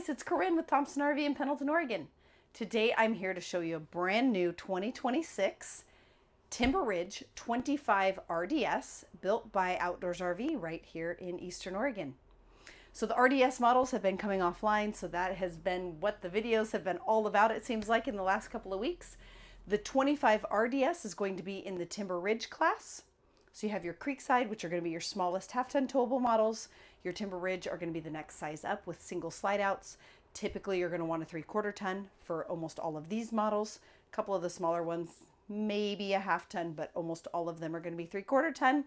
guys, it's Corinne with Thompson RV in Pendleton, Oregon. Today I'm here to show you a brand new 2026 Timber Ridge 25 RDS built by Outdoors RV right here in Eastern Oregon. So the RDS models have been coming offline, so that has been what the videos have been all about, it seems like, in the last couple of weeks. The 25 RDS is going to be in the Timber Ridge class. So you have your Creekside, which are going to be your smallest half-ton towable models. Your Timber Ridge are going to be the next size up with single slide outs. Typically, you're going to want a 3/4 ton for almost all of these models. A couple of the smaller ones, maybe a half ton, but almost all of them are going to be 3/4 ton.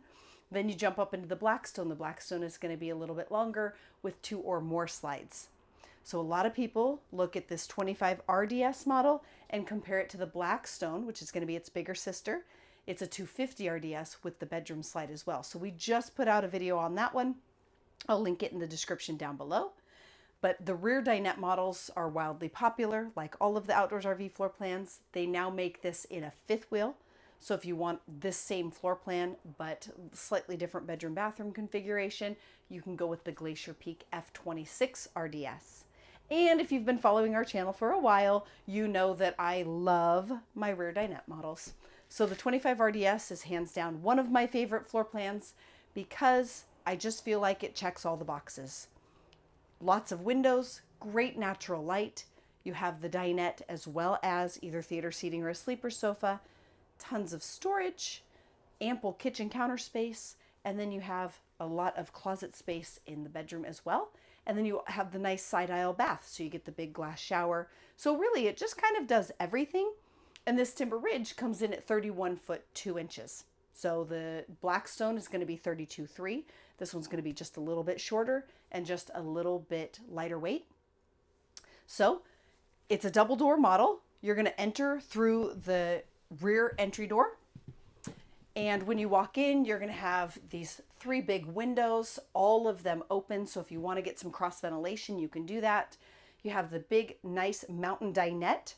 Then you jump up into the Blackstone. The Blackstone is going to be a little bit longer with 2 or more slides. So a lot of people look at this 25 RDS model and compare it to the Blackstone, which is going to be its bigger sister. It's a 250 RDS with the bedroom slide as well. So we just put out a video on that one. I'll link it in the description down below. But the rear dinette models are wildly popular, like all of the Outdoors RV floor plans. They now make this in a 5th wheel. So if you want this same floor plan, but slightly different bedroom bathroom configuration, you can go with the Glacier Peak F26 RDS. And if you've been following our channel for a while, you know that I love my rear dinette models. So the 25 RDS is hands down one of my favorite floor plans because I just feel like it checks all the boxes. Lots of windows, great natural light. You have the dinette as well as either theater seating or a sleeper sofa, tons of storage, ample kitchen counter space, and then you have a lot of closet space in the bedroom as well. And then you have the nice side aisle bath, so you get the big glass shower. So really it just kind of does everything. And this Timber Ridge comes in at 31 foot 2 inches. So the Blackstone is going to be 32.3. This one's going to be just a little bit shorter and just a little bit lighter weight. So it's a double door model. You're going to enter through the rear entry door. And when you walk in, you're going to have these 3 big windows, all of them open. So if you want to get some cross ventilation, you can do that. You have the big, nice mountain dinette,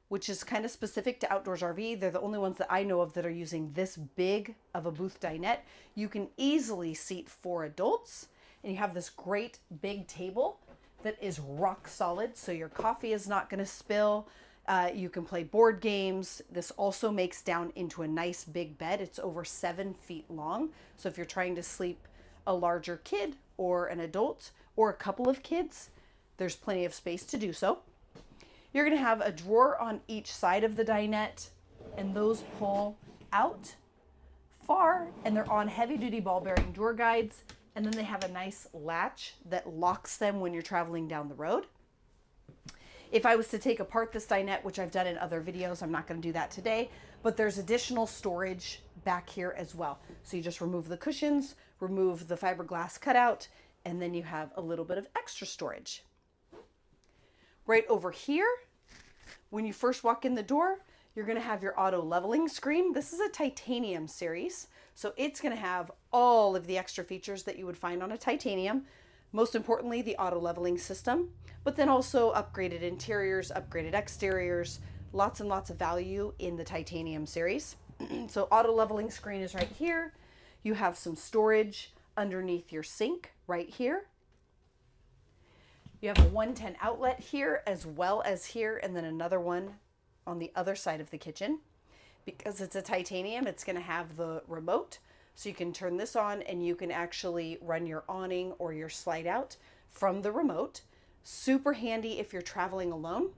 which is kind of specific to Outdoors RV. They're the only ones that I know of that are using this big of a booth dinette. You can easily seat 4 adults, and you have this great big table that is rock solid, so your coffee is not going to spill. You can play board games. This also makes down into a nice big bed. It's over 7 feet long, so if you're trying to sleep a larger kid or an adult or a couple of kids, there's plenty of space to do so. You're going to have a drawer on each side of the dinette, and those pull out far, and they're on heavy-duty ball-bearing drawer guides, and then they have a nice latch that locks them when you're traveling down the road. If I was to take apart this dinette, which I've done in other videos, I'm not going to do that today, but there's additional storage back here as well. So you just remove the cushions, remove the fiberglass cutout, and then you have a little bit of extra storage. Right over here, when you first walk in the door, you're going to have your Autoleveling screen. This is a titanium series, so it's going to have all of the extra features that you would find on a titanium. Most importantly, the Autoleveling system, but then also upgraded interiors, upgraded exteriors, lots and lots of value in the titanium series. So Autoleveling screen is right here. You have some storage underneath your sink right here. You have a 110 outlet here as well as here, and then another one on the other side of the kitchen. Because it's a titanium, it's going to have the remote, so you can turn this on and you can actually run your awning or your slide out from the remote. Super handy if you're traveling alone,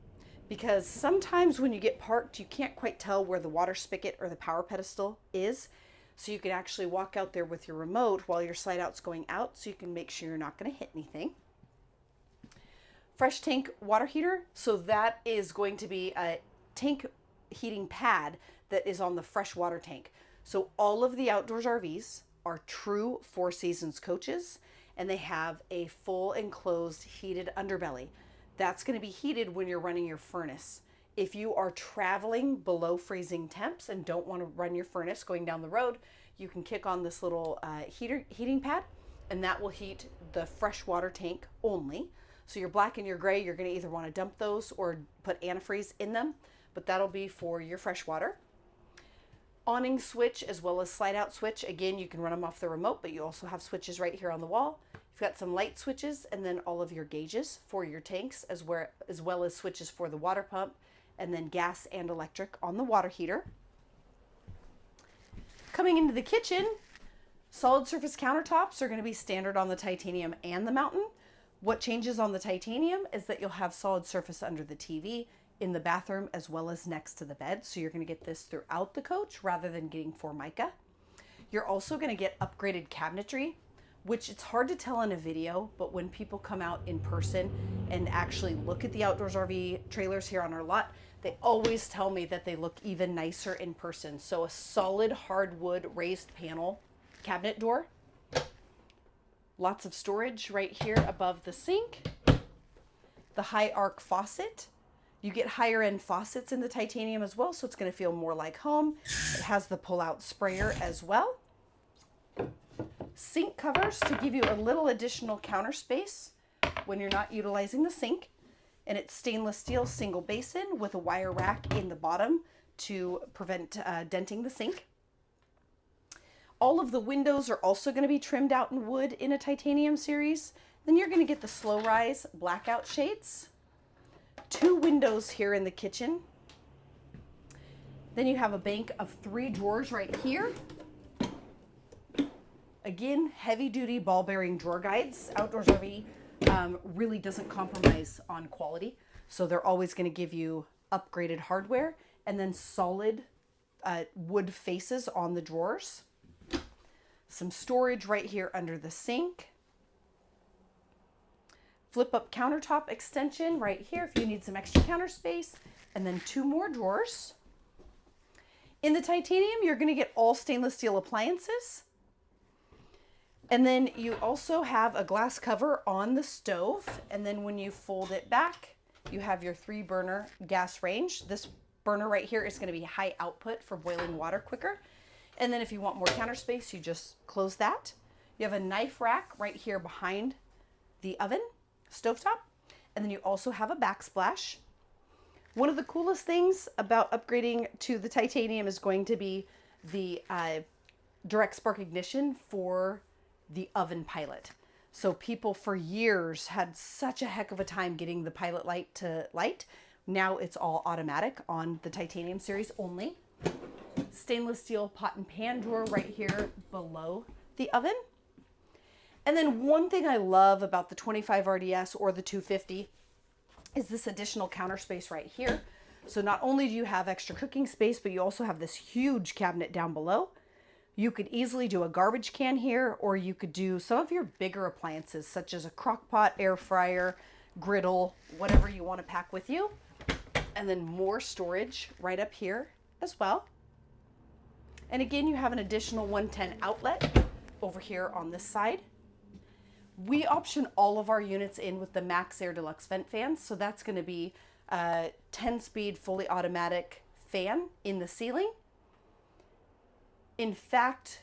because sometimes when you get parked, you can't quite tell where the water spigot or the power pedestal is. So you can actually walk out there with your remote while your slide out's going out, so you can make sure you're not going to hit anything. Fresh tank water heater. So that is going to be a tank heating pad that is on the freshwater tank. So all of the Outdoors RVs are true 4 Seasons coaches, and they have a full enclosed heated underbelly. That's going to be heated when you're running your furnace. If you are traveling below freezing temps and don't want to run your furnace going down the road, you can kick on this little heating pad, and that will heat the freshwater tank only. So your black and your gray, you're going to either want to dump those or put antifreeze in them, but that'll be for your freshwater. Awning switch as well as slide out switch. Again, you can run them off the remote, but you also have switches right here on the wall. You've got some light switches and then all of your gauges for your tanks as well as switches for the water pump and then gas and electric on the water heater. Coming into the kitchen, solid surface countertops are going to be standard on the titanium and the mountain. What changes on the titanium is that you'll have solid surface under the TV, in the bathroom, as well as next to the bed. So you're going to get this throughout the coach rather than getting Formica. You're also going to get upgraded cabinetry, which it's hard to tell in a video, but when people come out in person and actually look at the Outdoors RV trailers here on our lot, they always tell me that they look even nicer in person. So a solid hardwood raised panel cabinet door. Lots of storage right here above the sink. The high arc faucet. You get higher end faucets in the titanium as well, so it's going to feel more like home. It has the pull-out sprayer as well. Sink covers to give you a little additional counter space when you're not utilizing the sink. And it's stainless steel single basin with a wire rack in the bottom to prevent denting the sink. All of the windows are also going to be trimmed out in wood in a titanium series. Then you're going to get the slow rise blackout shades. 2 windows here in the kitchen. Then you have a bank of 3 drawers right here. Again, heavy duty ball bearing drawer guides. Outdoors RV really doesn't compromise on quality. So they're always going to give you upgraded hardware and then solid wood faces on the drawers. Some storage right here under the sink. Flip up countertop extension right here if you need some extra counter space. And then 2 more drawers. In the titanium, you're going to get all stainless steel appliances. And then you also have a glass cover on the stove. And then when you fold it back, you have your 3 burner gas range. This burner right here is going to be high output for boiling water quicker. And then if you want more counter space, you just close that. You have a knife rack right here behind the oven, stovetop. And then you also have a backsplash. One of the coolest things about upgrading to the titanium is going to be the direct spark ignition for the oven pilot. So people for years had such a heck of a time getting the pilot light to light. Now it's all automatic on the titanium series only. Stainless steel pot and pan drawer right here below the oven. And then one thing I love about the 25 RDS or the 250 is this additional counter space right here. So not only do you have extra cooking space, but you also have this huge cabinet down below. You could easily do a garbage can here, or you could do some of your bigger appliances, such as a crock pot, air fryer, griddle, whatever you want to pack with you. And then more storage right up here as well. And again, you have an additional 110 outlet over here on this side. We option all of our units in with the Max Air Deluxe vent fans. So that's going to be a 10-speed fully automatic fan in the ceiling. In fact,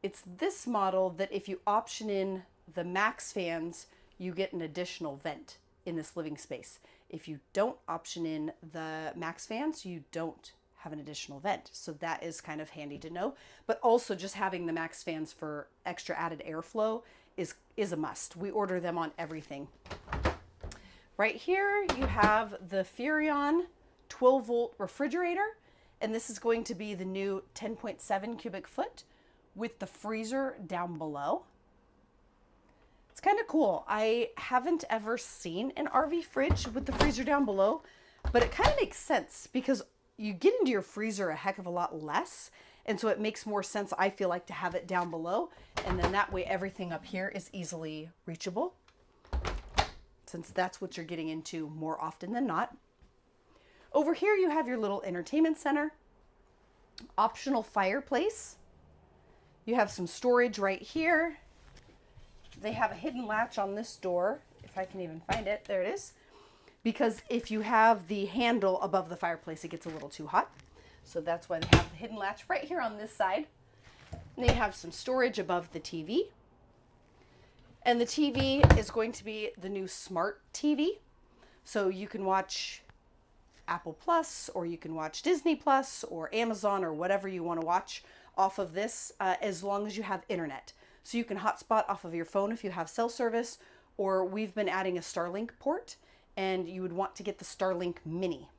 it's this model that if you option in the Max fans, you get an additional vent in this living space. If you don't option in the Max fans, you don't have an additional vent. So that is kind of handy to know. But also just having the Max fans for extra added airflow is a must. We order them on everything. Right here, you have the Furrion 12-volt refrigerator. And this is going to be the new 10.7 cubic foot with the freezer down below. It's kind of cool. I haven't ever seen an RV fridge with the freezer down below, but it kind of makes sense because you get into your freezer a heck of a lot less. And so it makes more sense, I feel like, to have it down below. And then that way everything up here is easily reachable, since that's what you're getting into more often than not. Over here you have your little entertainment center, optional fireplace. You have some storage right here. They have a hidden latch on this door, if I can even find it. There it is. Because if you have the handle above the fireplace, it gets a little too hot. So that's why they have the hidden latch right here on this side. And they have some storage above the TV. And the TV is going to be the new smart TV. So you can watch Apple Plus, or you can watch Disney Plus or Amazon or whatever you want to watch off of this, as long as you have internet. So you can hotspot off of your phone if you have cell service, or we've been adding a Starlink port, and you would want to get the Starlink Mini.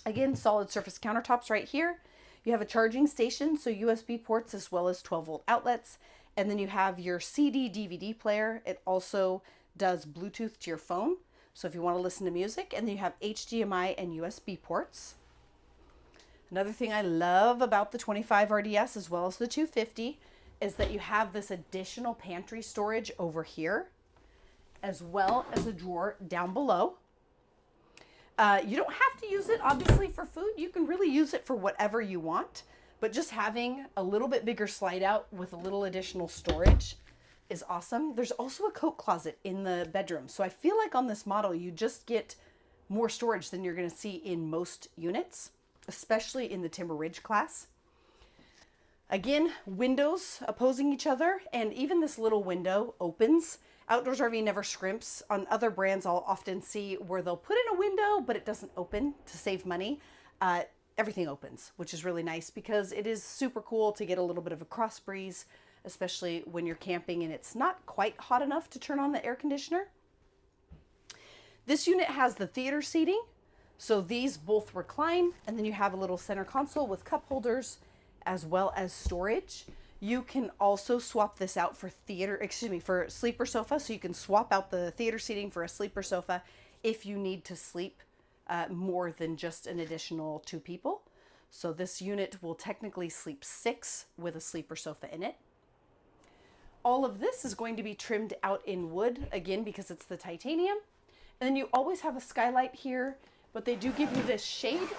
Again, solid surface countertops right here. You have a charging station, so USB ports as well as 12-volt outlets. And then you have your CD DVD player. It also does Bluetooth to your phone, so if you want to listen to music. And then you have HDMI and USB ports. Another thing I love about the 25 RDS as well as the 250 is that you have this additional pantry storage over here, as well as a drawer down below. You don't have to use it, obviously, for food. You can really use it for whatever you want, but just having a little bit bigger slide out with a little additional storage is awesome. There's also a coat closet in the bedroom. So I feel like on this model, you just get more storage than you're gonna see in most units, especially in the Timber Ridge class. Again, windows opposing each other, and even this little window opens. Outdoors RV never scrimps. On other brands, I'll often see where they'll put in a window, but it doesn't open to save money. Everything opens, which is really nice because it is super cool to get a little bit of a cross breeze, especially when you're camping and it's not quite hot enough to turn on the air conditioner. This unit has the theater seating, so these both recline, and then you have a little center console with cup holders as well as storage. You can also swap this out for for sleeper sofa. So you can swap out the theater seating for a sleeper sofa if you need to sleep more than just an additional 2 people. So this unit will technically sleep 6 with a sleeper sofa in it. All of this is going to be trimmed out in wood, again, because it's the titanium. And then you always have a skylight here, but they do give you this shade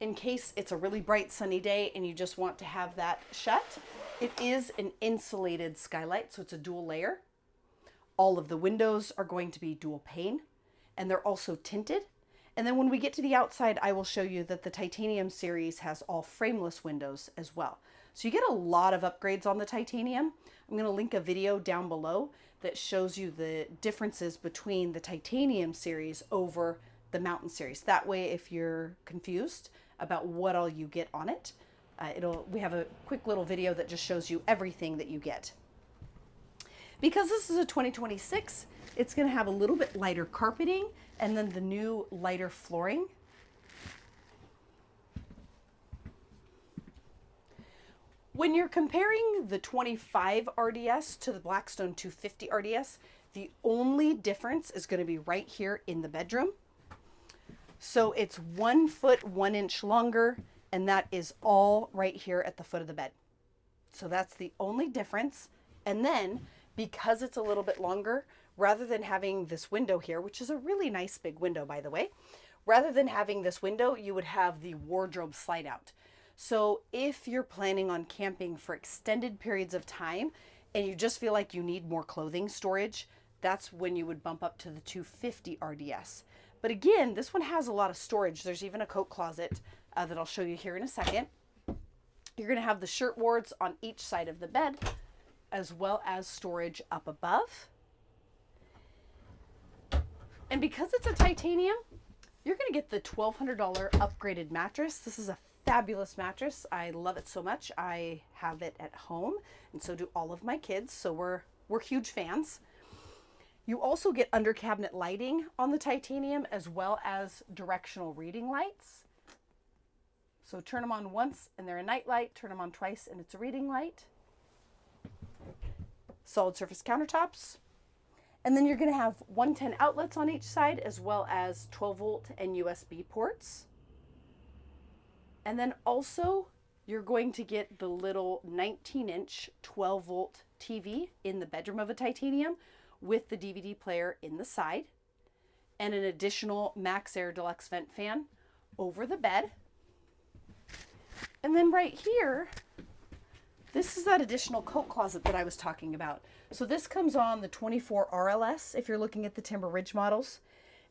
in case it's a really bright sunny day and you just want to have that shut. It is an insulated skylight, so it's a dual layer. All of the windows are going to be dual pane, and they're also tinted. And then when we get to the outside, I will show you that the titanium series has all frameless windows as well. So you get a lot of upgrades on the titanium. I'm going to link a video down below that shows you the differences between the titanium series over the mountain series. That way, if you're confused about what all you get on it, we have a quick little video that just shows you everything that you get. Because this is a 2026, it's going to have a little bit lighter carpeting and then the new lighter flooring. When you're comparing the 25 RDS to the Blackstone 250 RDS, the only difference is going to be right here in the bedroom. So it's 1 foot 1 inch longer, and that is all right here at the foot of the bed. So that's the only difference. And then because it's a little bit longer, rather than having this window here, which is a really nice big window, by the way, rather than having this window, you would have the wardrobe slide out. So if you're planning on camping for extended periods of time and you just feel like you need more clothing storage, that's when you would bump up to the 250 RDS. But again, this one has a lot of storage. There's even a coat closet that I'll show you here in a second. You're going to have the shirt wards on each side of the bed, as well as storage up above. And because it's a titanium, you're going to get the $1,200 upgraded mattress. This is a fabulous mattress. I love it so much. I have it at home, and so do all of my kids. So we're huge fans. You also get under cabinet lighting on the titanium, as well as directional reading lights. So turn them on once and they're a night light, turn them on twice and it's a reading light. Solid surface countertops. And then you're going to have 110 outlets on each side, as well as 12-volt and USB ports. And then also you're going to get the little 19-inch 12-volt TV in the bedroom of a titanium, with the DVD player in the side, and an additional Max Air Deluxe vent fan over the bed. And then right here, this is that additional coat closet that I was talking about. So this comes on the 24 RLS if you're looking at the Timber Ridge models,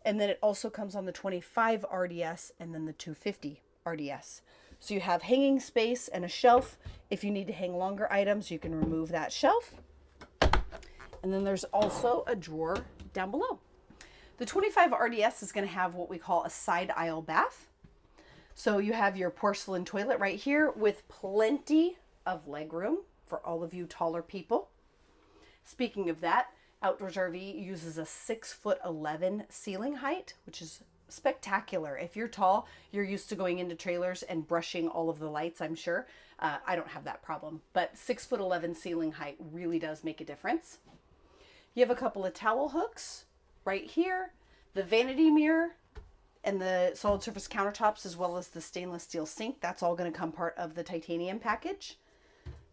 and then it also comes on the 25 RDS and then the 250 RDS. So you have hanging space and a shelf. If you need to hang longer items, you can remove that shelf. And then there's also a drawer down below. The 25 RDS is going to have what we call a side aisle bath. So you have your porcelain toilet right here with plenty of leg room for all of you taller people. Speaking of that, Outdoors RV uses a 6'11" ceiling height, which is spectacular. If you're tall, you're used to going into trailers and brushing all of the lights, I'm sure. I don't have that problem, but 6'11" ceiling height really does make a difference. You have a couple of towel hooks right here, the vanity mirror, and the solid surface countertops, as well as the stainless steel sink. That's all going to come part of the titanium package.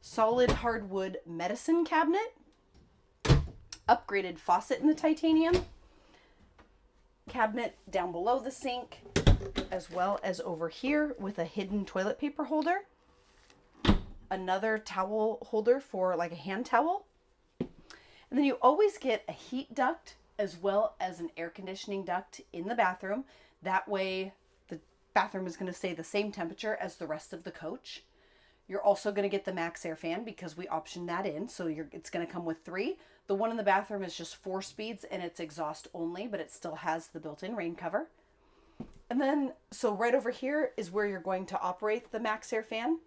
Solid hardwood medicine cabinet, upgraded faucet in the titanium, cabinet down below the sink, as well as over here with a hidden toilet paper holder, another towel holder for like a hand towel. And then you always get a heat duct as well as an air conditioning duct in the bathroom. That way the bathroom is going to stay the same temperature as the rest of the coach. You're also going to get the max air fan because we optioned that in. So it's going to come with 3. The one in the bathroom is just 4 speeds and it's exhaust only, but it still has the built-in rain cover. And then, so right over here is where you're going to operate the max air fan.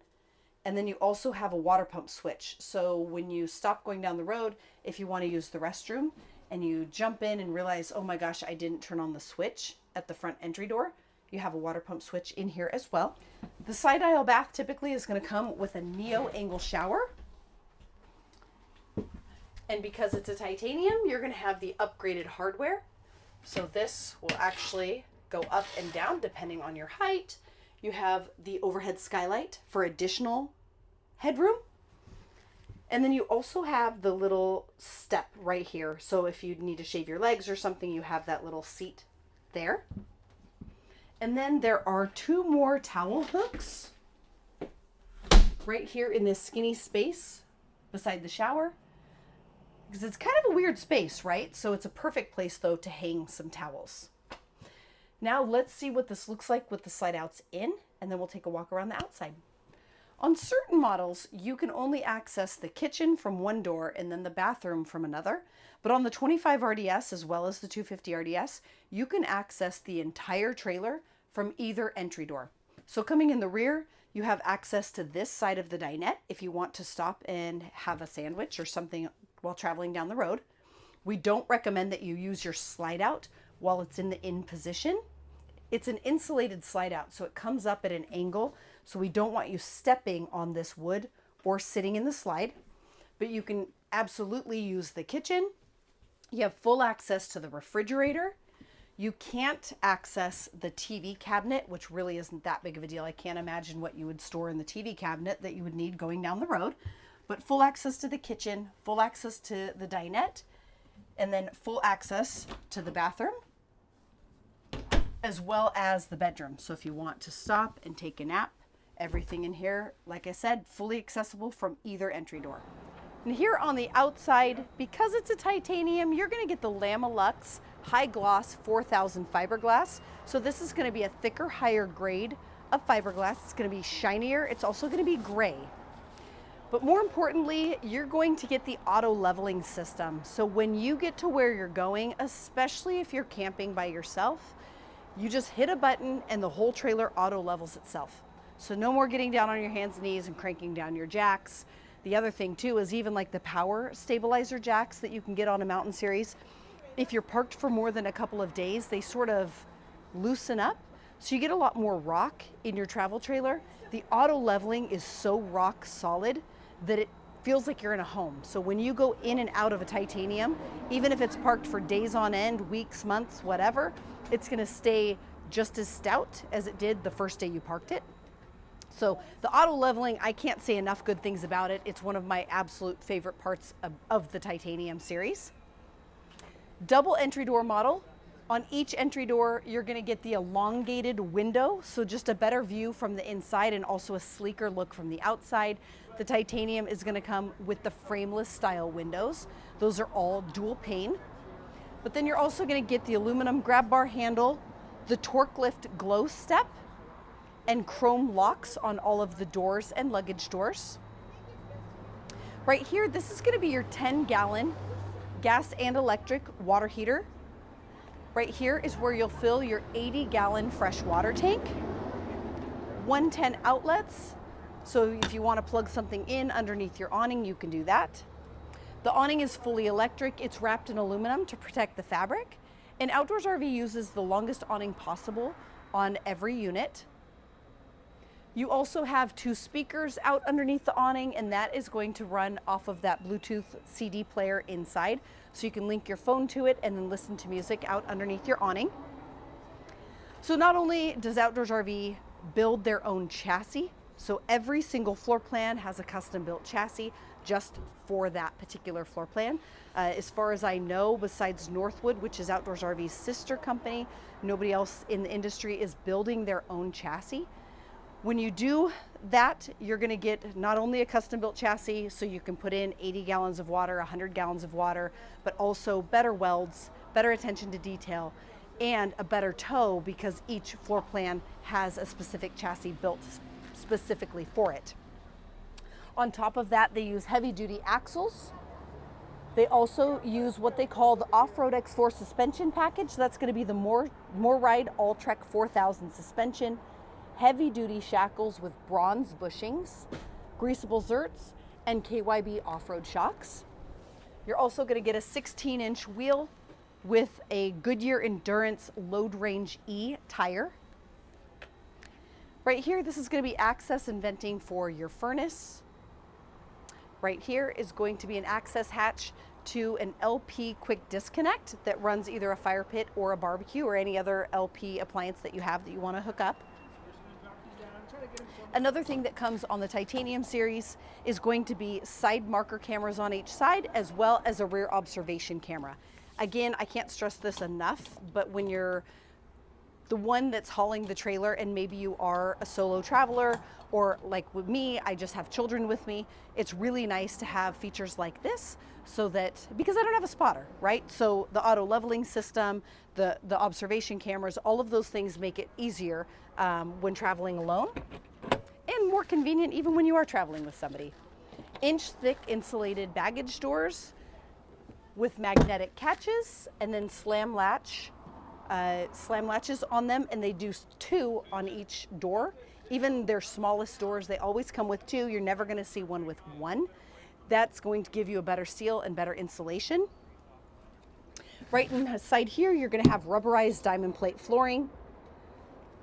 And then you also have a water pump switch. So when you stop going down the road, if you want to use the restroom and you jump in and realize, oh my gosh, I didn't turn on the switch at the front entry door, you have a water pump switch in here as well. The side aisle bath typically is going to come with a neo angle shower. And because it's a titanium, you're going to have the upgraded hardware. So this will actually go up and down depending on your height. You have the overhead skylight for additional headroom. And then you also have the little step right here. So if you need to shave your legs or something, you have that little seat there. And then there are 2 more towel hooks right here in this skinny space beside the shower. Because it's kind of a weird space, right? So it's a perfect place though to hang some towels. Now let's see what this looks like with the slide outs in, and then we'll take a walk around the outside. On certain models, you can only access the kitchen from one door and then the bathroom from another. But on the 25 RDS as well as the 250 RDS, you can access the entire trailer from either entry door. So coming in the rear, you have access to this side of the dinette if you want to stop and have a sandwich or something while traveling down the road. We don't recommend that you use your slide out while it's in the in position. It's an insulated slide out, so it comes up at an angle. So we don't want you stepping on this wood or sitting in the slide, but you can absolutely use the kitchen. You have full access to the refrigerator. You can't access the TV cabinet, which really isn't that big of a deal. I can't imagine what you would store in the TV cabinet that you would need going down the road, but full access to the kitchen, full access to the dinette, and then full access to the bathroom, as well as the bedroom. So if you want to stop and take a nap, everything in here, like I said, fully accessible from either entry door. And here on the outside, because it's a titanium, you're going to get the Lamelux High Gloss 4000 fiberglass. So this is going to be a thicker, higher grade of fiberglass. It's going to be shinier. It's also going to be gray. But more importantly, you're going to get the auto leveling system. So when you get to where you're going, especially if you're camping by yourself, you just hit a button and the whole trailer auto levels itself. So no more getting down on your hands and knees and cranking down your jacks. The other thing too is even like the power stabilizer jacks that you can get on a Mountain Series, if you're parked for more than a couple of days, they sort of loosen up. So you get a lot more rock in your travel trailer. The auto leveling is so rock solid that it feels like you're in a home. So when you go in and out of a titanium, even if it's parked for days on end, weeks, months, whatever, it's gonna stay just as stout as it did the first day you parked it. So the auto leveling, I can't say enough good things about it. It's one of my absolute favorite parts of the titanium series. Double entry door model. On each entry door, you're gonna get the elongated window, so just a better view from the inside and also a sleeker look from the outside. The titanium is gonna come with the frameless style windows. Those are all dual pane. But then you're also gonna get the aluminum grab bar handle, the torque lift glow step, and chrome locks on all of the doors and luggage doors. Right here, this is gonna be your 10-gallon gas and electric water heater. Right here is where you'll fill your 80-gallon fresh water tank. 110 outlets, so if you want to plug something in underneath your awning, you can do that. The awning is fully electric. It's wrapped in aluminum to protect the fabric. And Outdoors RV uses the longest awning possible on every unit. You also have 2 speakers out underneath the awning, and that is going to run off of that Bluetooth CD player inside. So you can link your phone to it and then listen to music out underneath your awning. So not only does Outdoors RV build their own chassis, so every single floor plan has a custom built chassis just for that particular floor plan. As far as I know, besides Northwood, which is Outdoors RV's sister company, nobody else in the industry is building their own chassis. When you do that, you're going to get not only a custom built chassis, so you can put in 80 gallons of water, 100 gallons of water, but also better welds, better attention to detail, and a better tow because each floor plan has a specific chassis built specifically for it. On top of that, they use heavy duty axles. They also use what they call the Off-Road X4 suspension package. That's going to be the More Ride All-Trek 4000 suspension. Heavy duty shackles with bronze bushings, greasable zerts, and KYB off-road shocks. You're also going to get a 16-inch wheel with a Goodyear Endurance Load Range E tire. Right here, this is going to be access and venting for your furnace. Right here is going to be an access hatch to an LP quick disconnect that runs either a fire pit or a barbecue or any other LP appliance that you have that you want to hook up. Another thing that comes on the Titanium series is going to be side marker cameras on each side, as well as a rear observation camera. Again, I can't stress this enough, but when you're the one that's hauling the trailer and maybe you are a solo traveler, or like with me, I just have children with me, it's really nice to have features like this so that, because I don't have a spotter, right? So the auto leveling system, the observation cameras, all of those things make it easier when traveling alone, and more convenient even when you are traveling with somebody. Inch thick insulated baggage doors with magnetic catches, and then slam latches on them, and they do 2 on each door. Even their smallest doors, they always come with 2. You're never going to see one with 1. That's going to give you a better seal and better insulation. Right inside here, you're going to have rubberized diamond plate flooring.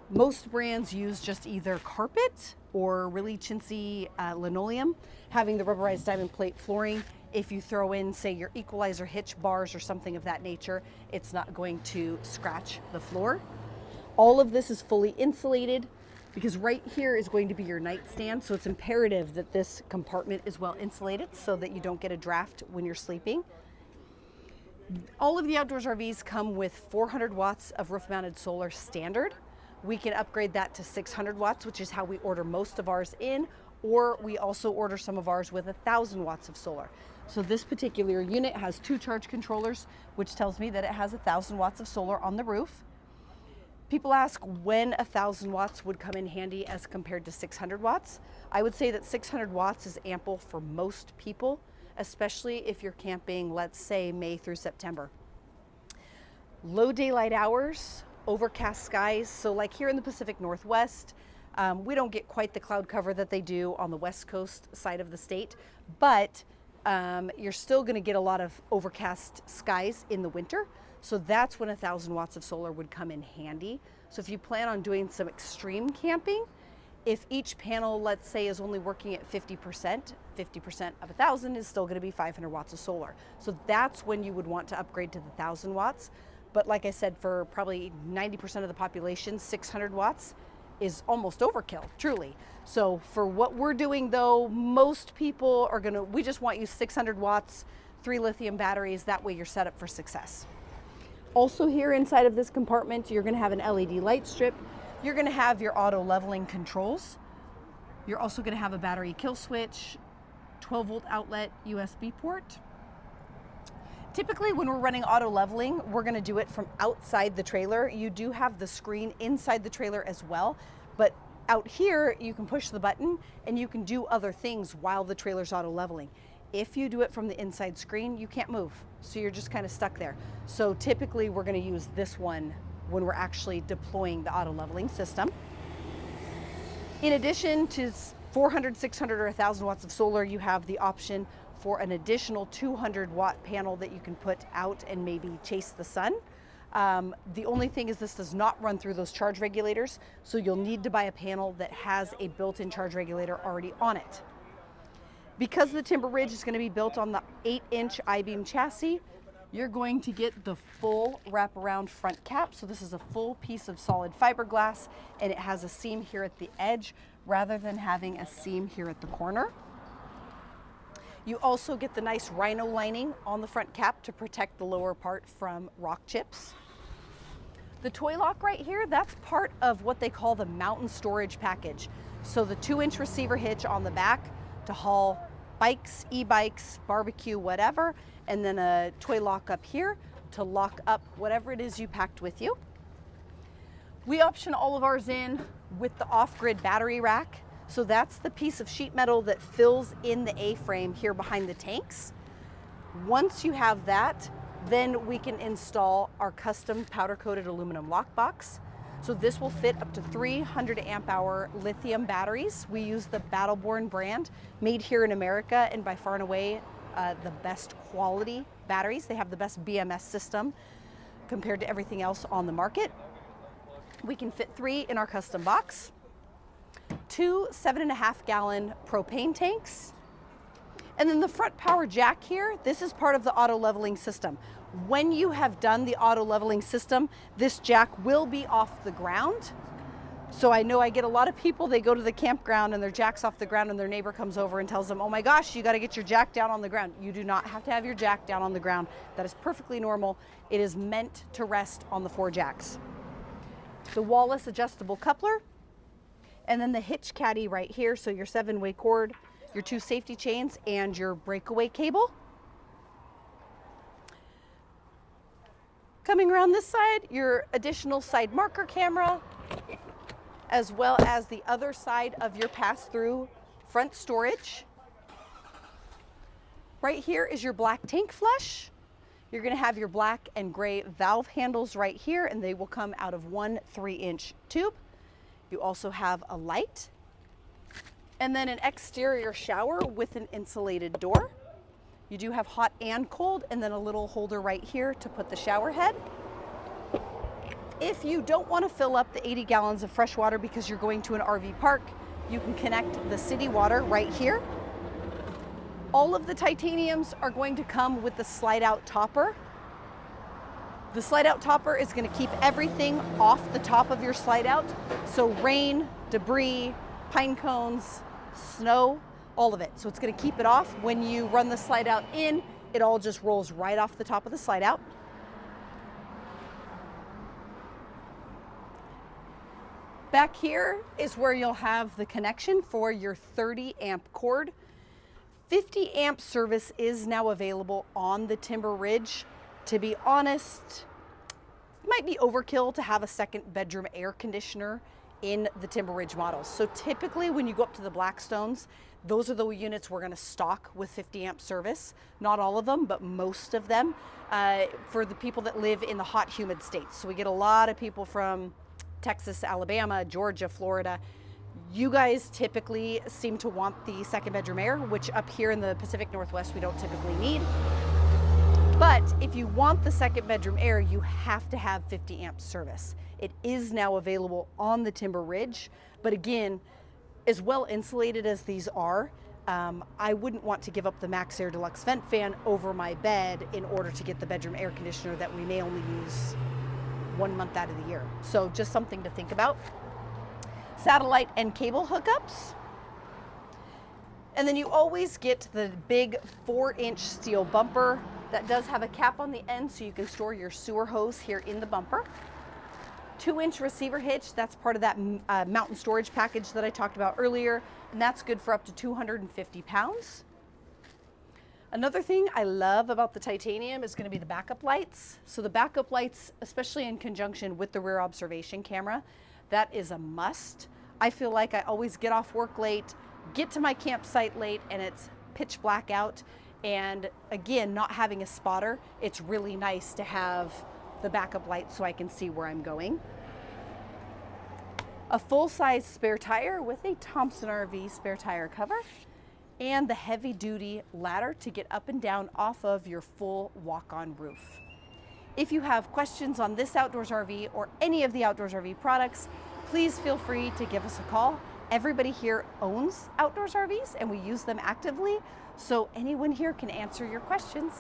Most brands use just either carpet or really chintzy linoleum. Having the rubberized diamond plate flooring, if you throw in, say, your equalizer hitch bars or something of that nature, it's not going to scratch the floor. All of this is fully insulated because right here is going to be your nightstand, so it's imperative that this compartment is well insulated so that you don't get a draft when you're sleeping. All of the Outdoors RVs come with 400 watts of roof-mounted solar standard. We can upgrade that to 600 watts, which is how we order most of ours in, or we also order some of ours with 1,000 watts of solar. So this particular unit has 2 charge controllers, which tells me that it has 1,000 watts of solar on the roof. People ask when 1,000 watts would come in handy as compared to 600 watts. I would say that 600 watts is ample for most people, especially if you're camping, let's say, May through September. Low daylight hours, overcast skies. So like here in the Pacific Northwest, we don't get quite the cloud cover that they do on the West Coast side of the state, but you're still going to get a lot of overcast skies in the winter. So that's when 1,000 watts of solar would come in handy. So if you plan on doing some extreme camping, if each panel, let's say, is only working at 50% of 1,000 is still going to be 500 watts of solar. So that's when you would want to upgrade to the 1,000 watts. But like I said, for probably 90% of the population, 600 watts is almost overkill, truly. So for what we're doing though, most people are we just want you 600 watts, 3 lithium batteries, that way you're set up for success. Also here inside of this compartment, you're gonna have an LED light strip. You're gonna have your auto leveling controls. You're also gonna have a battery kill switch, 12-volt outlet, USB port. Typically when we're running auto leveling, we're gonna do it from outside the trailer. You do have the screen inside the trailer as well, but out here you can push the button and you can do other things while the trailer's auto leveling. If you do it from the inside screen, you can't move, so you're just kind of stuck there. So typically we're gonna use this one when we're actually deploying the auto leveling system. In addition to 400, 600, or 1,000 watts of solar, you have the option for an additional 200-watt panel that you can put out and maybe chase the sun. The only thing is this does not run through those charge regulators, so you'll need to buy a panel that has a built-in charge regulator already on it. Because the Timber Ridge is going to be built on the 8-inch I-beam chassis, you're going to get the full wraparound front cap. So this is a full piece of solid fiberglass, and it has a seam here at the edge rather than having a seam here at the corner. You also get the nice rhino lining on the front cap to protect the lower part from rock chips. The toy lock right here, that's part of what they call the mountain storage package. So the 2-inch receiver hitch on the back to haul bikes, e-bikes, barbecue, whatever, and then a toy lock up here to lock up whatever it is you packed with you. We option all of ours in with the off-grid battery rack. So that's the piece of sheet metal that fills in the A-frame here behind the tanks. Once you have that, then we can install our custom powder-coated aluminum lockbox. So this will fit up to 300 amp hour lithium batteries. We use the Battleborn brand, made here in America, and by far and away the best quality batteries. They have the best BMS system compared to everything else on the market. We can fit 3 in our custom box. 2 7.5 gallon propane tanks. And then the front power jack here, this is part of the auto leveling system. When you have done the auto leveling system, this jack will be off the ground. So I know I get a lot of people, they go to the campground and their jack's off the ground and their neighbor comes over and tells them, oh my gosh, you gotta get your jack down on the ground. You do not have to have your jack down on the ground. That is perfectly normal. It is meant to rest on the 4 jacks. The Wallace adjustable coupler, and then the hitch caddy right here. So your 7-way cord, your 2 safety chains, and your breakaway cable. Coming around this side, your additional side marker camera, as well as the other side of your pass-through front storage. Right here is your black tank flush. You're gonna have your black and gray valve handles right here, and they will come out of 1 3-inch tube. You also have a light, and then an exterior shower with an insulated door. You do have hot and cold, and then a little holder right here to put the shower head. If you don't want to fill up the 80 gallons of fresh water because you're going to an RV park, you can connect the city water right here. All of the titaniums are going to come with the slide out topper. The slide out topper is going to keep everything off the top of your slide out. So rain, debris, pine cones, snow, all of it. So it's going to keep it off. When you run the slide out in, it all just rolls right off the top of the slide out. Back here is where you'll have the connection for your 30 amp cord. 50 amp service is now available on the Timber Ridge. To be honest, it might be overkill to have a 2nd bedroom air conditioner in the Timber Ridge models. So typically when you go up to the Blackstones, those are the units we're gonna stock with 50 amp service. Not all of them, but most of them, for the people that live in the hot, humid states. So we get a lot of people from Texas, Alabama, Georgia, Florida. You guys typically seem to want the 2nd bedroom air, which up here in the Pacific Northwest, we don't typically need. But if you want the 2nd bedroom air, you have to have 50 amp service. It is now available on the Timber Ridge, but again, as well insulated as these are, I wouldn't want to give up the Max Air Deluxe vent fan over my bed in order to get the bedroom air conditioner that we may only use 1 month out of the year. So just something to think about. Satellite and cable hookups. And then you always get the big 4-inch steel bumper that does have a cap on the end so you can store your sewer hose here in the bumper. 2-inch receiver hitch, that's part of that mountain storage package that I talked about earlier, and that's good for up to 250 pounds. Another thing I love about the titanium is going to be the backup lights. So the backup lights, especially in conjunction with the rear observation camera, that is a must. I feel like I always get off work late, get to my campsite late, and it's pitch black out. And again, not having a spotter, it's really nice to have the backup light so I can see where I'm going. A full-size spare tire with a Thompson RV spare tire cover. and the heavy duty ladder to get up and down off of your full walk-on roof. If you have questions on this Outdoors RV or any of the Outdoors RV products, please feel free to give us a call. Everybody here owns Outdoors RVs and we use them actively, so anyone here can answer your questions.